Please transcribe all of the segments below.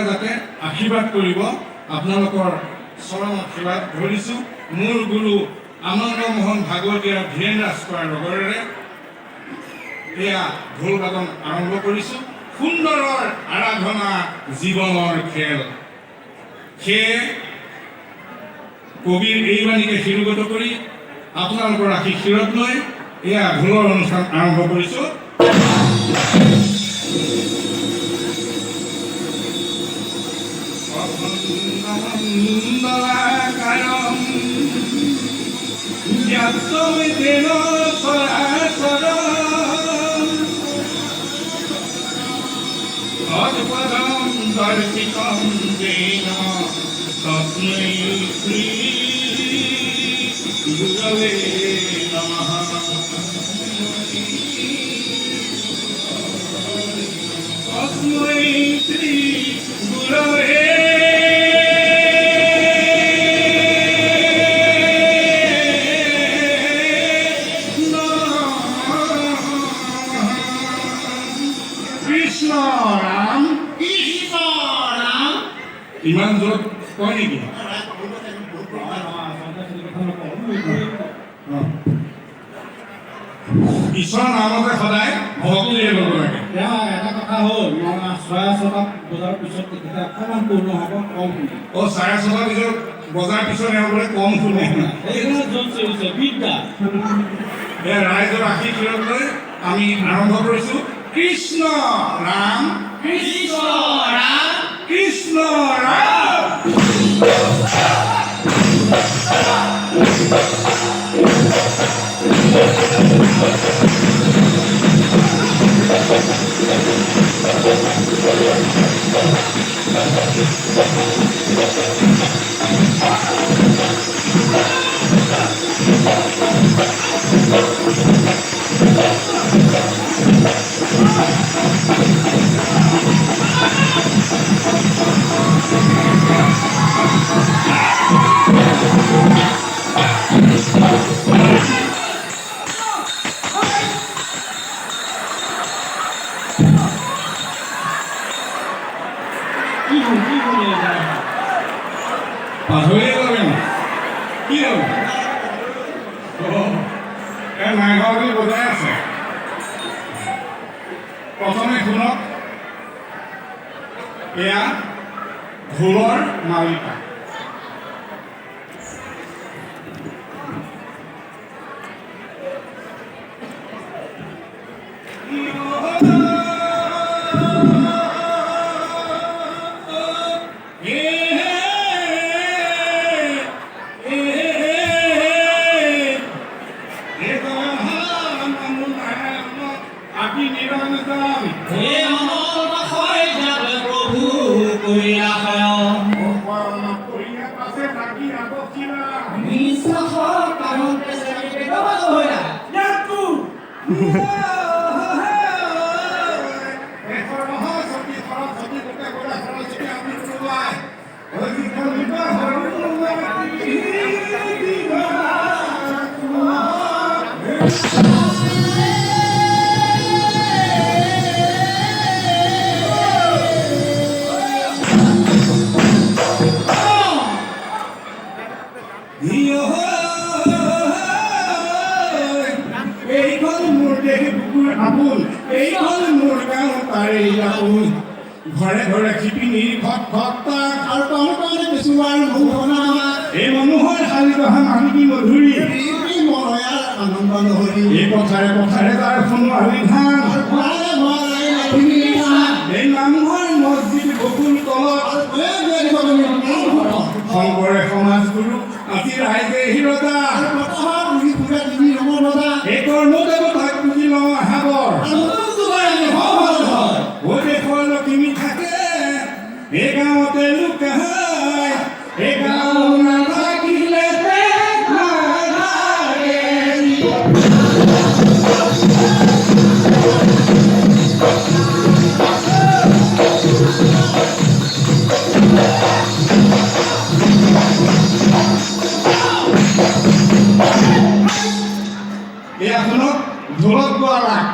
যাতে আশীৰ্বাদ কৰিব আপোনালোকৰ চৰণ আশীৰ্বাদ ধৰিছোঁ। মোৰ গুৰু আনন্দ মোহন ভাগৱতীয় ধীৰেন ৰাজখোৱাৰ লগৰেৰে এয়া ঢোল বাদন আৰম্ভ কৰিছোঁ। সুন্দৰৰ আৰাধনা জীৱনৰ খেল, সেয়ে কবিৰ এই বাণীকে শিৰোগত কৰি আপোনালোকৰ আশীষ শিৰত লৈ এয়া ঢোলৰ অনুষ্ঠান আৰম্ভ কৰিছোঁ। মণ্ডলাকাৰম ব্যাপ্তমিতেন চৰাচৰম তৎপদম দৰ্শিতম যেন তস্मै শ্ৰী গুৰবে নমঃ। তস্मै শ্ৰী গুৰবে ইমান জোৰত কয় নেকি? ঈশ্বৰৰ নামতে সদায় ভক্তিৰে ল'ব লাগে। এটা কথা হ'ল 6:30 বজাৰ পিছত অকণমান পূৰ্ণ হ'ব, কম শুনে। 6:30 পিছত বজাৰ পিছত এওঁবোৰে কম শুনে। এইবিলাক য'ত চলিছে বিদ্যা। ৰাইজৰ আশীষ শিৰত লৈ আমি আৰম্ভ কৰিছোঁ। কৃষ্ণ ৰাম কৃষ্ণ ৰাম কৃষ্ণ ৰাম। পাহৰিয়ে গ'লে কি হ'ল? নাইঘৰ বজাই আছে। প্ৰথমে শুনক, এয়া ঢোলৰ মালিকা। ঘৰে ঘৰে শিপিনী ভক্তা এই মানুহৰ শালিকা মালিকী মধুৰী আনন্দ নহৰি এই পথাৰে পথাৰে তাৰ সোণোৱা হৰিধান এই নামঘৰ মছজিদ বকুল তলত শংকৰে সমাজ গুৰু আজি ৰাইজে হিৰতা এই কৰ্মদেৱতাক পুজি লওঁ আহাবৰ লক্ষ্মী থাকে এই গাঁৱতে লুকাই এই গাঁও নাথাকিলে এয়া শুনক ঢোলত গোৱা ৰাগ।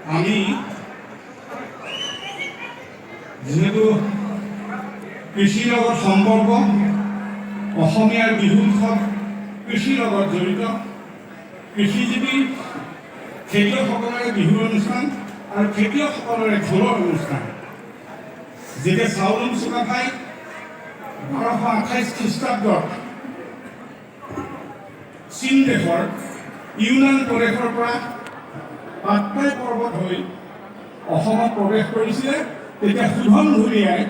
আমি যেহেতু কৃষিৰ লগত সম্পৰ্ক অসমীয়াৰ বিহু উৎসৱ কৃষিৰ লগত জড়িত কৃষিজীৱী খেতিয়কসকলৰে বিহুৰ অনুষ্ঠান আৰু খেতিয়কসকলৰে ঢোলৰ অনুষ্ঠান যেতিয়া চাওলুং চুকাফাই 1228 খ্ৰীষ্টাব্দত চীন দেশৰ ইউনান প্ৰদেশৰ পৰা পাটকাই পৰ্বত হৈ অসমত প্ৰৱেশ কৰিছিলে তেতিয়া সুধন ধুলীয়াই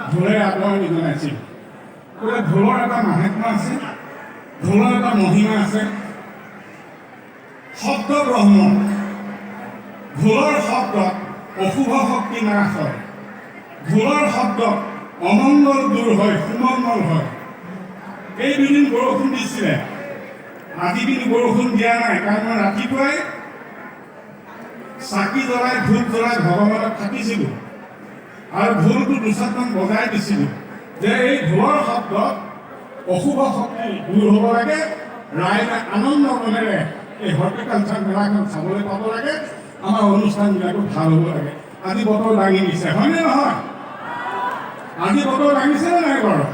ঢোলেৰে আদৰণি জনাইছিল গতিকে ঢোলৰ এটা মাহাত্ম্য আছে ঢোলৰ এটা মহিমা আছে শব্দ ব্ৰহ্ম ঢোলৰ শব্দত অশুভ শক্তি নাশ হয় ঢোলৰ শব্দত অমংগল দূৰ হয় সুমংগল হয় এই দুদিন বৰষুণ দিছিলে আজি কিন্তু বৰষুণ দিয়া নাই কাৰণ মই ৰাতিপুৱাই চাকি জ্বলাই ধূপ জ্বলাই ভগৱানক থাকিছিলোঁ আৰু ঢোলটো দুচাটমান বজাই দিছিলোঁ যে এই ঢোলৰ শব্দত অশুভ শক্তি দূৰ হ'ব লাগে ৰাইজে আনন্দ মনেৰে এই হৰ্টিকালচাৰ মেলাখন চাবলৈ পাব লাগে আমাৰ অনুষ্ঠানবিলাকো ভাল হ'ব লাগে আজি বতৰ দাঙি দিছে হয়নে নহয় আজি বতৰ দাঙিছেনে নাই বাৰু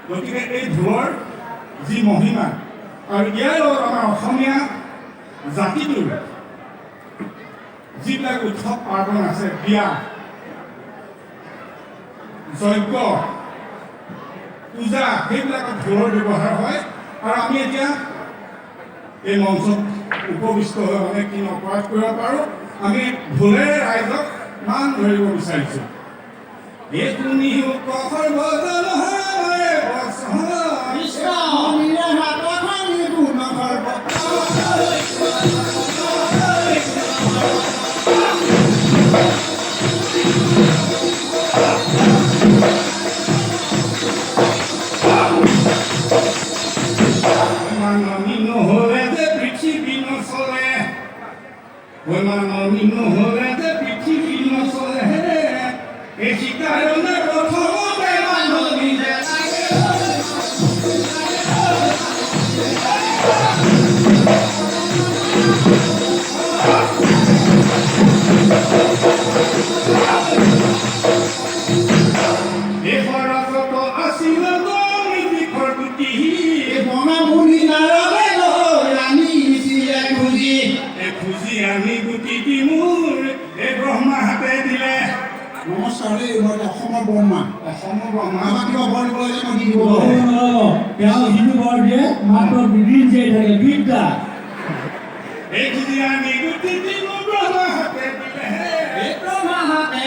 গতিকে এই ঢোলৰ যি মহিমা আৰু ইয়াৰ লগত আমাৰ অসমীয়া জাতিটোৰ যিবিলাক উৎসৱ পাৰ্বণ আছে বিয়া যজ্ঞ পূজা সেইবিলাকত ঢোলৰ ব্যৱহাৰ হয় আৰু আমি এতিয়া এই মঞ্চত উপবিষ্ট হৈ অনেকখিনি অপৰাধ কৰিব পাৰোঁ আমি ঢোলেৰে ৰাইজক মান ধৰিব বিচাৰিছোঁ এই তুমি মাননী নহ'লে যে পৃথিৱী নচলে মাননী নহ'লে যে পৃথিৱী নচলে এই কাৰণে প্ৰথমতে মাননী যে নমস্কাৰ মই অসমৰ ব্ৰহ্মা আমাক কিবা বল বলে মই দিব তেওঁ হিন্দু বৰ যে মাত্ৰ দুদিন জীয়াই থাকে বিদ্যা এই খুজি আমি গুটি দিম ব্ৰহ্মা হাতে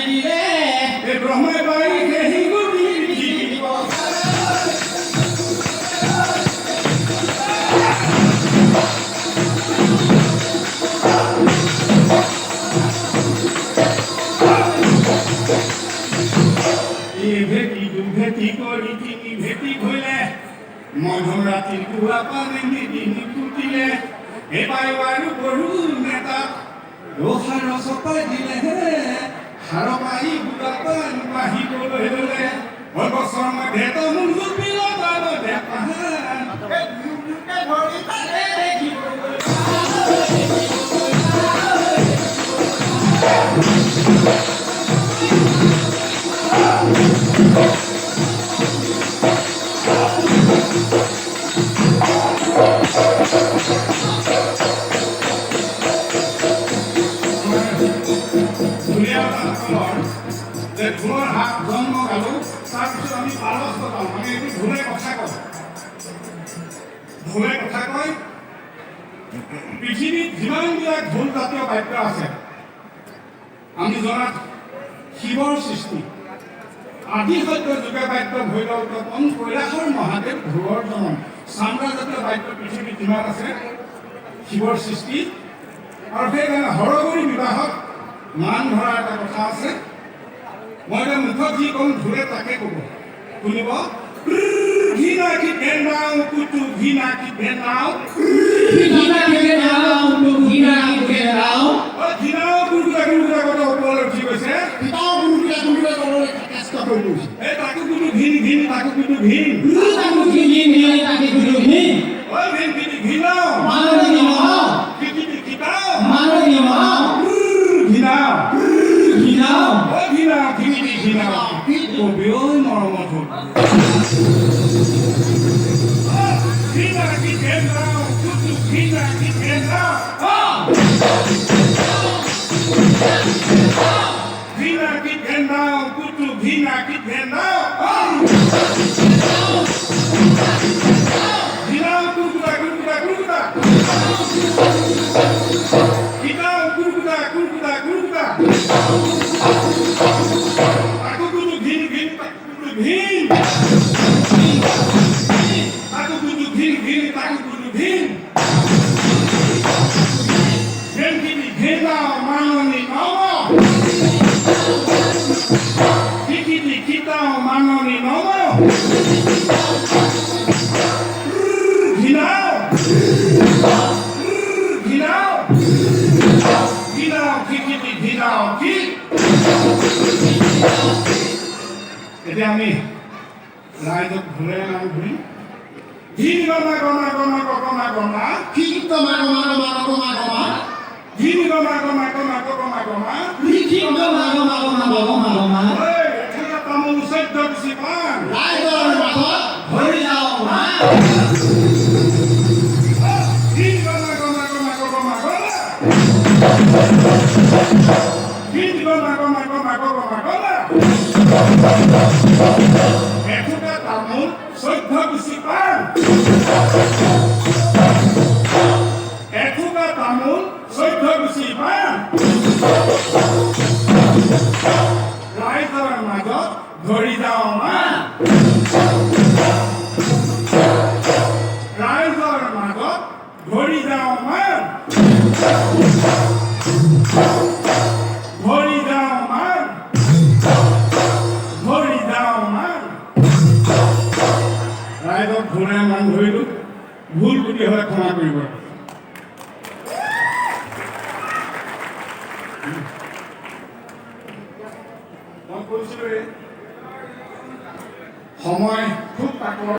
দিলে এই ব্ৰহ্মাই বাই সেই গুটি দিব ভেটি কৰি তিনি ভেটি ঘূৰিলে মধুৰ ৰাতিৰ পুৱা পানী দিনি ফুটিলে এবাৰ আৰু গৰু নেতা ৰসাৰ চপাই দিলে সাৰ পাৰি বুঢ়া পান বাঢ়িবলৈ ল'লে বছৰ মধ্যে তমোল জুপিলত ঢোলৰ হাত জন্ম গালোঁ তাৰপিছত আমি পাৰচ বজাওঁ মানে এইটো ঢোলে কথা কয় পৃথিৱীত যিমানবিলাক ঢোল জাতীয় বাদ্য আছে আমি জনাত শিৱৰ সৃষ্টি আদি সত্য যোগে বাদ্য ভৈৰৱ তপন কৈলাশৰ মহাদেৱ ধ্ৰুৱৰ জনম চামৰা জাতীয় বাদ্য পৃথিৱীত যিমান আছে শিৱৰ সৃষ্টি আৰু সেইকাৰণে হৰগুৰি বিবাহত মান ধৰা এটা কথা আছে মই এতিয়া মুখত যি ক'ম ঢোলে তাকে ক'ব শুনিব ঘিনা কি ভেন্দাও কুটু ঘিনা কি ভেন্দাও ঘিনাও গুৰুকুটা গুৰুকুটা কথা ওপৰলৈ উঠি গৈছে পিতাও গুৰুকুটা গুৰুকুটা তললৈ কষ্ট কৰি গৈছে এই তাকো কিন্তু ঘিন ঘিন তাকো কিন্তু ঘিন ঐ ঘিন কিন্তু ঘিনাও কিটি কিটাও ঘিনাও ঐ ঘিনাও কিটি ঘিনাও কবিও মৰমত হ'ল ঘিনা কি ভেন্দাও কুটু ঘিনা কি ভেন্দাও ঘিনা কি ভেন্দাও কুটু ঘিনা কি ভেন্দাও ঘিনাও গুৰুকুটা গুৰুকুটা গুৰুকুটা ঘিনাও গুৰুকুটা গুৰুকুটা গুৰুকুটা তাকো কিন্তু ঘিন ঘিন তাকো কিন্তু ঘিন তাকো কিন্তু ঘিন ঘিন তাকো কিন্তু ঘিন ঘেন কিনি ঘেনাও মাননি নম কিটি কিটাও মাননি নম ঘিনাও ঘিনাও ঘিনাও কিটি ঘিনাও কি এতিয়া আমি ৰাইজক ঘূৰাই নাম ঘূৰি ঘিন গমা গমা গমা গমা গমা কীৰ্ত মাগ মাগ মাগ মাগ মাগ ঘিন গমা গমা গমা গমা গমা ঐ এঠেলা তামোল চৈধ্য গুচি পাণ ৰাইজৰ মাজত ধৰি যাওঁ মা ঘিন গমা গমা গমা গমা গমা ঘিন গমা গমা গমা গমা গমা এঠেলা তামোল চৈধ্য গুচি পাণ এঠুকা তামোল চৈধ্য গুচি পাণ ৰাইজৰ মাজত ধৰি যাওঁ মা ৰাইজৰ মাজত ধৰি যাওঁ মা ধৰি যাওঁ মা ধৰি যাওঁ মা ৰাইজক ঘূৰাই মান ধৰিলোঁ ভুল বুলি হ'লে ক্ষমা কৰিব মই কৈছিলোঁৱে সময় খুব তাকৰ